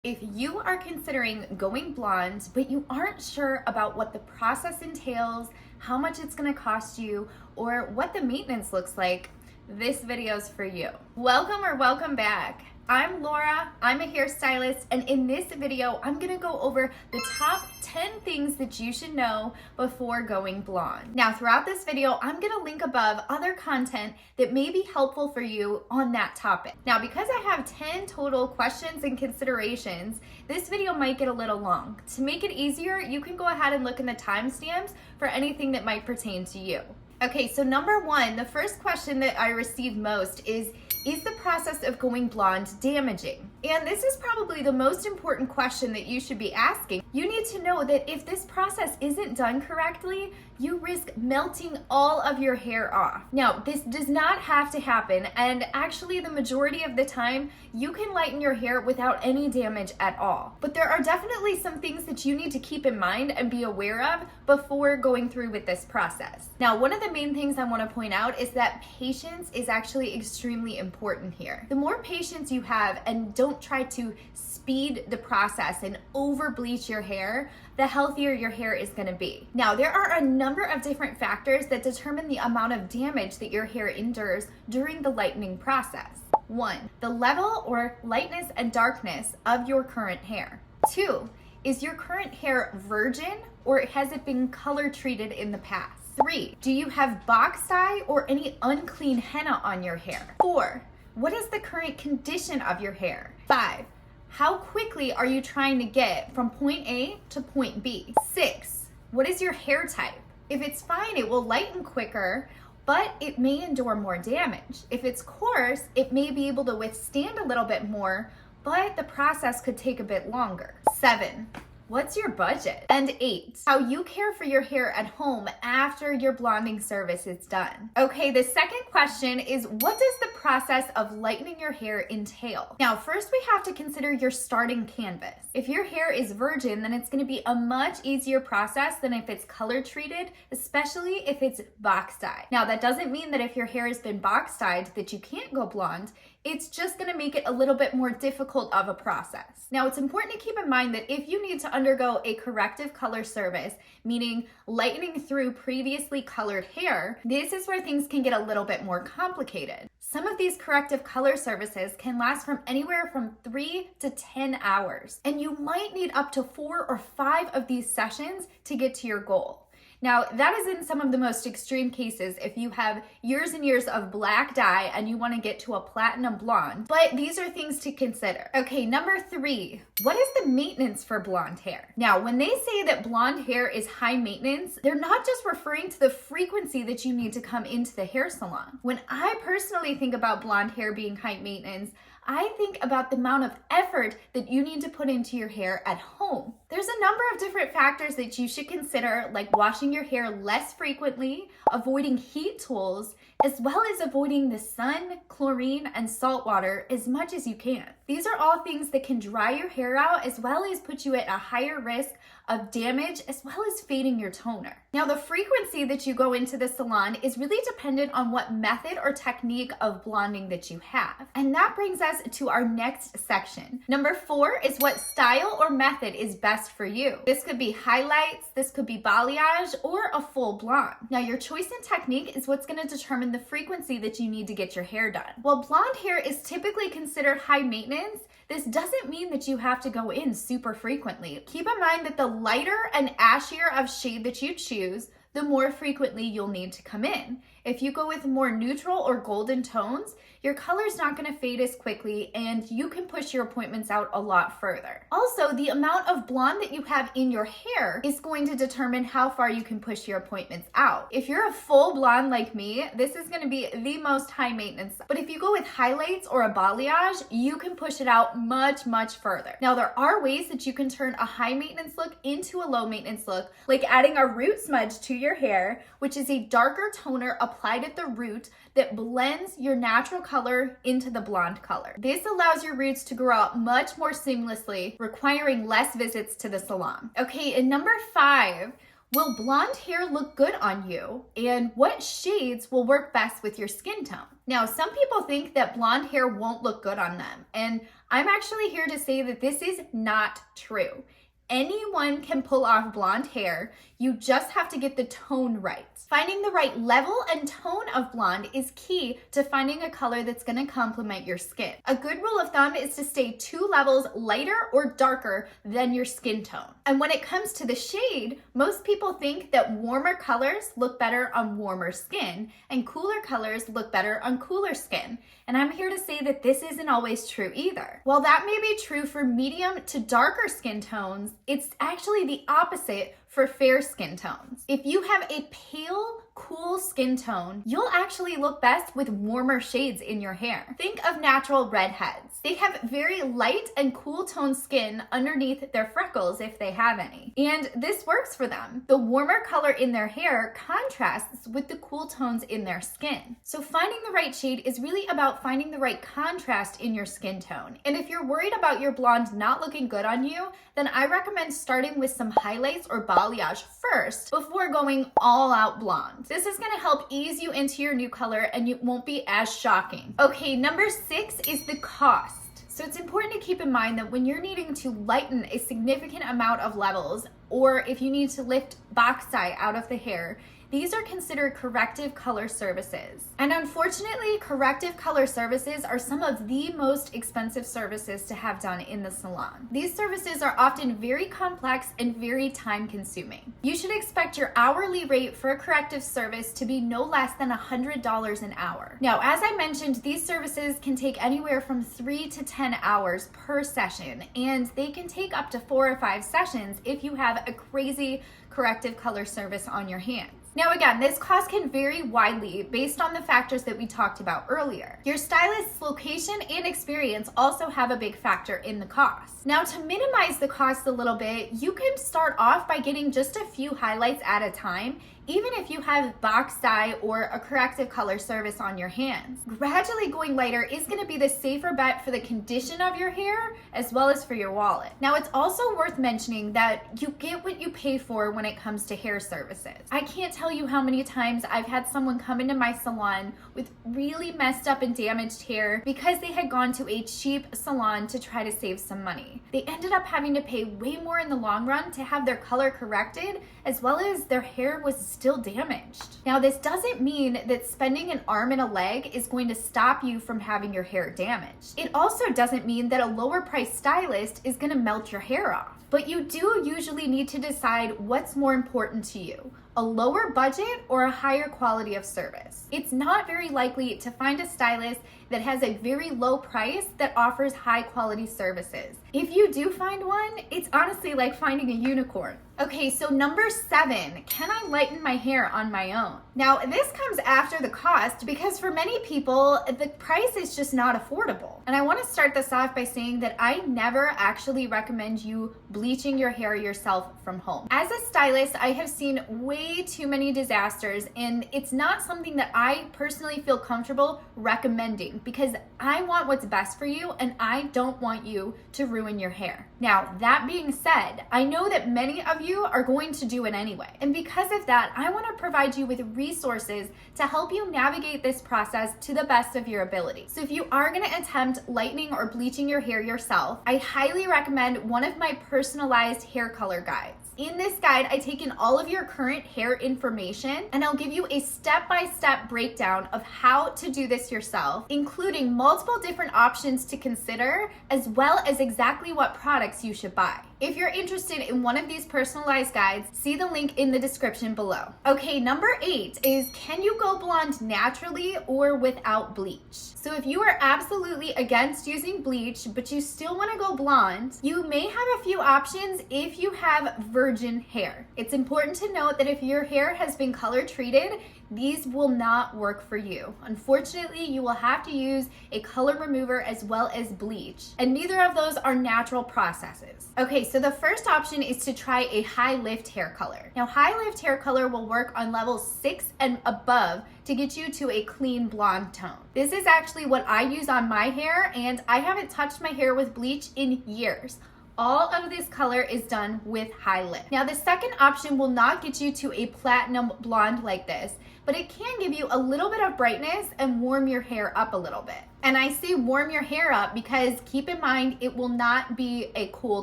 If you are considering going blonde, but you aren't sure about what the process entails, how much it's gonna cost you, or what the maintenance looks like, this video is for you. Welcome or welcome back. I'm Laura, I'm a hairstylist, and in this video, I'm gonna go over the top 10 things that you should know before going blonde. Now, throughout this video, I'm gonna link above other content that may be helpful for you on that topic. Now, because I have 10 total questions and considerations, this video might get a little long. To make it easier, you can go ahead and look in the timestamps for anything that might pertain to you. Okay, so number one, the first question that I receive most is the process of going blonde damaging? And this is probably the most important question that you should be asking. You need to know that if this process isn't done correctly, you risk melting all of your hair off. Now, this does not have to happen, and actually the majority of the time, you can lighten your hair without any damage at all. But there are definitely some things that you need to keep in mind and be aware of before going through with this process. Now, one of the main things I want to point out is that patience is actually extremely important here. The more patience you have and don't try to speed the process and over bleach your hair, the healthier your hair is going to be. Now, there are a number of different factors that determine the amount of damage that your hair endures during the lightening process. 1, the level or lightness and darkness of your current hair. 2, is your current hair virgin or has it been color treated in the past? 3, do you have box dye or any unclean henna on your hair? 4, what is the current condition of your hair? 5, how quickly are you trying to get from point A to point B? 6, what is your hair type? If it's fine, it will lighten quicker, but it may endure more damage. If it's coarse, it may be able to withstand a little bit more, but the process could take a bit longer. 7, what's your budget? And 8, how you care for your hair at home after your blonding service is done. Okay, the second question is, what does the process of lightening your hair entail? Now, first we have to consider your starting canvas. If your hair is virgin, then it's gonna be a much easier process than if it's color treated, especially if it's box dyed. Now, that doesn't mean that if your hair has been box dyed that you can't go blonde. It's just gonna make it a little bit more difficult of a process. Now, it's important to keep in mind that if you need to undergo a corrective color service, meaning lightening through previously colored hair, this is where things can get a little bit more complicated. Some of these corrective color services can last from anywhere from 3 to 10 hours, and you might need up to 4 or 5 of these sessions to get to your goal. Now, that is in some of the most extreme cases if you have years and years of black dye and you want to get to a platinum blonde, but these are things to consider. Okay, number 3, what is the maintenance for blonde hair? Now, when they say that blonde hair is high maintenance, they're not just referring to the frequency that you need to come into the hair salon. When I personally think about blonde hair being high maintenance, I think about the amount of effort that you need to put into your hair at home. There's a number of different factors that you should consider, like washing your hair less frequently, avoiding heat tools, as well as avoiding the sun, chlorine, and salt water as much as you can. These are all things that can dry your hair out as well as put you at a higher risk of damage as well as fading your toner. Now, the frequency that you go into the salon is really dependent on what method or technique of blonding that you have. And that brings us to our next section. Number 4 is what style or method is best for you. This could be highlights, this could be balayage, or a full blonde. Now, your choice in technique is what's going to determine the frequency that you need to get your hair done. While blonde hair is typically considered high maintenance, this doesn't mean that you have to go in super frequently. Keep in mind that the lighter and ashier of shade that you choose, the more frequently you'll need to come in. If you go with more neutral or golden tones, your color's not gonna fade as quickly and you can push your appointments out a lot further. Also, the amount of blonde that you have in your hair is going to determine how far you can push your appointments out. If you're a full blonde like me, this is gonna be the most high maintenance. But if you go with highlights or a balayage, you can push it out much, much further. Now, there are ways that you can turn a high maintenance look into a low maintenance look, like adding a root smudge to your hair, which is a darker toner applied at the root that blends your natural color into the blonde color. This allows your roots to grow out much more seamlessly, requiring less visits to the salon. Okay, and number 5, will blonde hair look good on you? And what shades will work best with your skin tone? Now, some people think that blonde hair won't look good on them, and I'm actually here to say that this is not true. Anyone can pull off blonde hair. You just have to get the tone right. Finding the right level and tone of blonde is key to finding a color that's gonna complement your skin. A good rule of thumb is to stay 2 levels lighter or darker than your skin tone. And when it comes to the shade, most people think that warmer colors look better on warmer skin and cooler colors look better on cooler skin. And I'm here to say that this isn't always true either. While that may be true for medium to darker skin tones, it's actually the opposite for fair skin tones. If you have a pale, cool skin tone, you'll actually look best with warmer shades in your hair. Think of natural redheads. They have very light and cool toned skin underneath their freckles if they have any. And this works for them. The warmer color in their hair contrasts with the cool tones in their skin. So finding the right shade is really about finding the right contrast in your skin tone. And if you're worried about your blonde not looking good on you, then I recommend starting with some highlights or balayage first before going all out blonde. This is gonna help ease you into your new color and it won't be as shocking. Okay, number 6 is the cost. So it's important to keep in mind that when you're needing to lighten a significant amount of levels, or if you need to lift box dye out of the hair, these are considered corrective color services. And unfortunately, corrective color services are some of the most expensive services to have done in the salon. These services are often very complex and very time consuming. You should expect your hourly rate for a corrective service to be no less than $100 an hour. Now, as I mentioned, these services can take anywhere from 3 to 10 hours per session, and they can take up to 4 or 5 sessions if you have a crazy corrective color service on your hands. Now again, this cost can vary widely based on the factors that we talked about earlier. Your stylist's location and experience also have a big factor in the cost. Now to minimize the cost a little bit, you can start off by getting just a few highlights at a time, even if you have box dye or a corrective color service on your hands. Gradually going lighter is going to be the safer bet for the condition of your hair as well as for your wallet. Now it's also worth mentioning that you get what you pay for when it comes to hair services. I can't tell you how many times I've had someone come into my salon with really messed up and damaged hair because they had gone to a cheap salon to try to save some money. They ended up having to pay way more in the long run to have their color corrected, as well as their hair was still damaged. Now, this doesn't mean that spending an arm and a leg is going to stop you from having your hair damaged. It also doesn't mean that a lower price stylist is going to melt your hair off. But you do usually need to decide what's more important to you, a lower budget or a higher quality of service. It's not very likely to find a stylist that has a very low price that offers high quality services. If you do find one, it's honestly like finding a unicorn. Okay, so number 7, can I lighten my hair on my own? Now, this comes after the cost because for many people, the price is just not affordable. And I want to start this off by saying that I never actually recommend you bleaching your hair yourself from home. As a stylist, I have seen way too many disasters, and it's not something that I personally feel comfortable recommending because I want what's best for you and I don't want you to ruin your hair. Now, that being said, I know that many of you are going to do it anyway. And because of that, I want to provide you with resources to help you navigate this process to the best of your ability. So if you are going to attempt lightening or bleaching your hair yourself, I highly recommend one of my personalized hair color guides. In this guide, I take in all of your current hair information and I'll give you a step-by-step breakdown of how to do this yourself, including multiple different options to consider, as well as exactly what products you should buy. If you're interested in one of these personalized guides, see the link in the description below. Okay, number 8 is, can you go blonde naturally or without bleach? So if you are absolutely against using bleach, but you still want to go blonde, you may have a few options if you have virgin hair. It's important to note that if your hair has been color treated, these will not work for you. Unfortunately, you will have to use a color remover as well as bleach, and neither of those are natural processes. Okay, so the first option is to try a high lift hair color. Now, high lift hair color will work on levels 6 and above to get you to a clean blonde tone. This is actually what I use on my hair, and I haven't touched my hair with bleach in years. All of this color is done with high lift. Now, the second option will not get you to a platinum blonde like this, but it can give you a little bit of brightness and warm your hair up a little bit. And I say warm your hair up because keep in mind it will not be a cool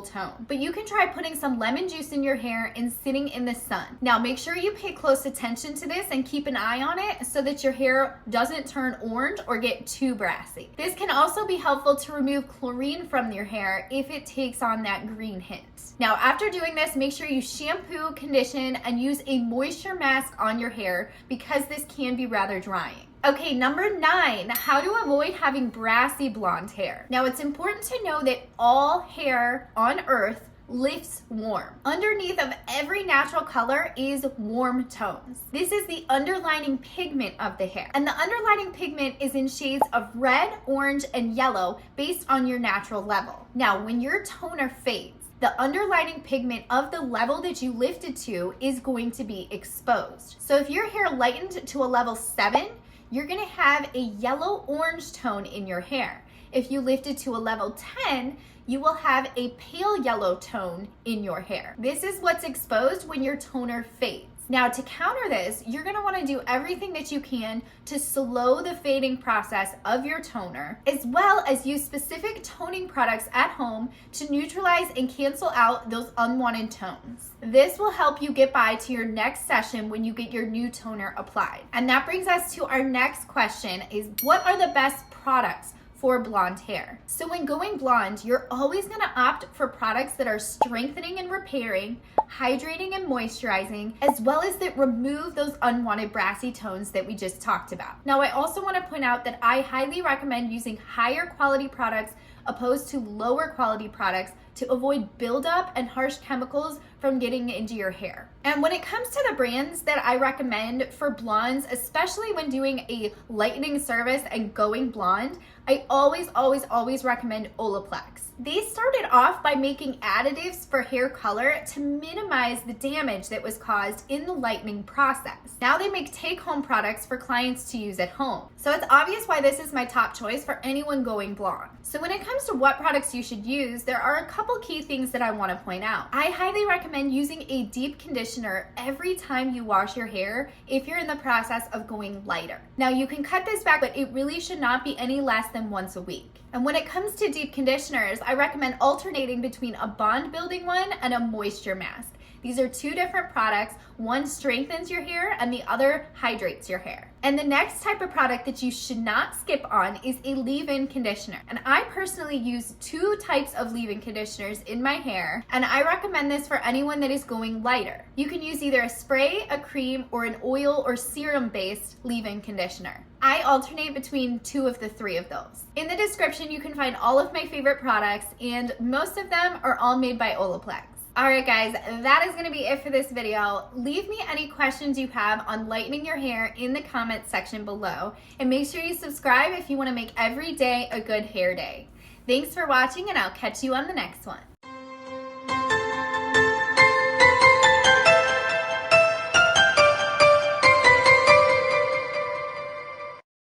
tone. But you can try putting some lemon juice in your hair and sitting in the sun. Now make sure you pay close attention to this and keep an eye on it so that your hair doesn't turn orange or get too brassy. This can also be helpful to remove chlorine from your hair if it takes on that green hint. Now after doing this, make sure you shampoo, condition, and use a moisture mask on your hair because this can be rather drying. Okay, number 9, how to avoid having brassy blonde hair. Now it's important to know that all hair on earth lifts warm. Underneath of every natural color is warm tones. This is the underlining pigment of the hair. And the underlining pigment is in shades of red, orange, and yellow based on your natural level. Now, when your toner fades, the underlining pigment of the level that you lifted to is going to be exposed. So if your hair lightened to a level 7, you're gonna have a yellow-orange tone in your hair. If you lift it to a level 10, you will have a pale yellow tone in your hair. This is what's exposed when your toner fades. Now to counter this, you're gonna wanna do everything that you can to slow the fading process of your toner, as well as use specific toning products at home to neutralize and cancel out those unwanted tones. This will help you get by to your next session when you get your new toner applied. And that brings us to our next question is, what are the best products for blonde hair? So when going blonde, you're always gonna opt for products that are strengthening and repairing, hydrating and moisturizing, as well as that remove those unwanted brassy tones that we just talked about. Now, I also wanna point out that I highly recommend using higher quality products opposed to lower quality products to avoid buildup and harsh chemicals from getting into your hair. And when it comes to the brands that I recommend for blondes, especially when doing a lightening service and going blonde, I always recommend OLAPLEX. They started off by making additives for hair color to minimize the damage that was caused in the lightening process. Now they make take-home products for clients to use at home. So it's obvious why this is my top choice for anyone going blonde. So when it comes to what products you should use, there are a couple key things that I want to point out. I highly recommend using a deep conditioner every time you wash your hair if you're in the process of going lighter. Now you can cut this back, but it really should not be any less than once a week. And when it comes to deep conditioners, I recommend alternating between a bond building one and a moisture mask. These are two different products. One strengthens your hair and the other hydrates your hair. And the next type of product that you should not skip on is a leave-in conditioner. And I personally use 2 types of leave-in conditioners in my hair, and I recommend this for anyone that is going lighter. You can use either a spray, a cream, or an oil or serum-based leave-in conditioner. I alternate between 2 of the 3 of those. In the description, you can find all of my favorite products, and most of them are all made by OLAPLEX. Alright guys, that is going to be it for this video. Leave me any questions you have on lightening your hair in the comments section below. And make sure you subscribe if you want to make every day a good hair day. Thanks for watching, and I'll catch you on the next one.